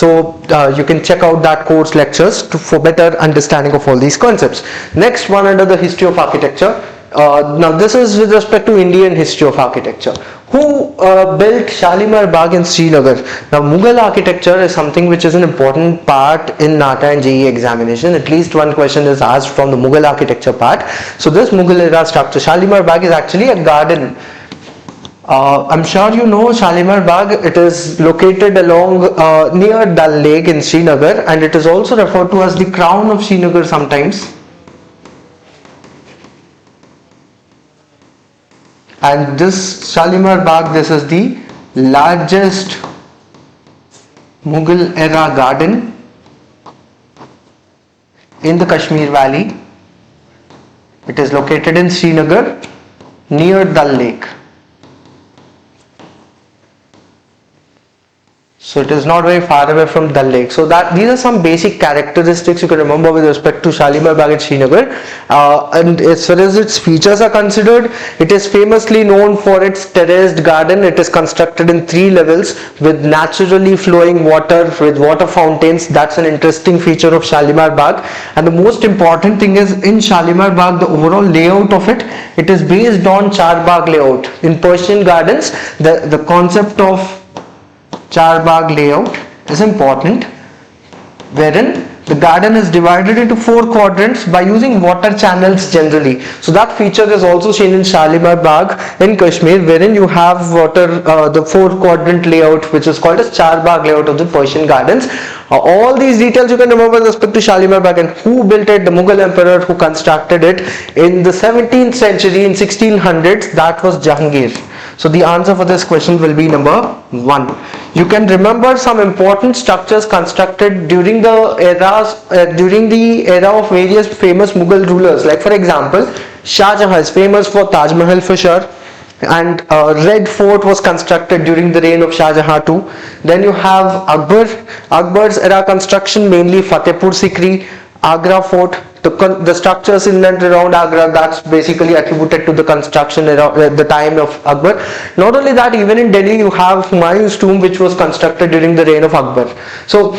So you can check out that course lectures for better understanding of all these concepts. Next one under the history of architecture. Now this is with respect to Indian history of architecture. Who built Shalimar Bagh in Srinagar? Now Mughal architecture is something which is an important part in NATA and JEE examination. At least one question is asked from the Mughal architecture part. So this Mughal era structure, Shalimar Bagh, is actually a garden. I'm sure you know Shalimar Bagh. It is located along near Dal Lake in Srinagar, and it is also referred to as the crown of Srinagar sometimes. And this Shalimar Bagh, this is the largest Mughal era garden in the Kashmir Valley. It is located in Srinagar near Dal Lake. So it is not very far away from Dal Lake. So these are some basic characteristics you can remember with respect to Shalimar Bagh in Srinagar. And as far as its features are considered, it is famously known for its terraced garden. It is constructed in 3 levels with naturally flowing water, with water fountains. That's an interesting feature of Shalimar Bagh. And the most important thing is in Shalimar Bagh, the overall layout of it, it is based on Char Bagh layout. In Persian gardens, the concept of Char Bagh layout is important, wherein the garden is divided into 4 quadrants by using water channels generally. So that feature is also seen in Shalimar Bagh in Kashmir, wherein you have the 4 quadrant layout, which is called as Char Bagh layout of the Persian gardens. All these details you can remember with respect to Shalimar Bagh. And who built it? The Mughal emperor who constructed it in the 17th century, in 1600s, that was Jahangir. So the answer for this question will be number 1. You can remember some important structures constructed during the era of various famous Mughal rulers. Like for example, Shah Jahan is famous for Taj Mahal for sure, and Red Fort was constructed during the reign of Shah Jahan too. Then you have Akbar's era construction, mainly Fatehpur Sikri, Agra Fort. The structures in and around Agra, that's basically attributed to the construction era at the time of Akbar. Not only that, even in Delhi you have Humayun's tomb, which was constructed during the reign of Akbar. So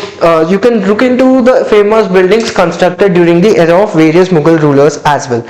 you can look into the famous buildings constructed during the era of various Mughal rulers as well.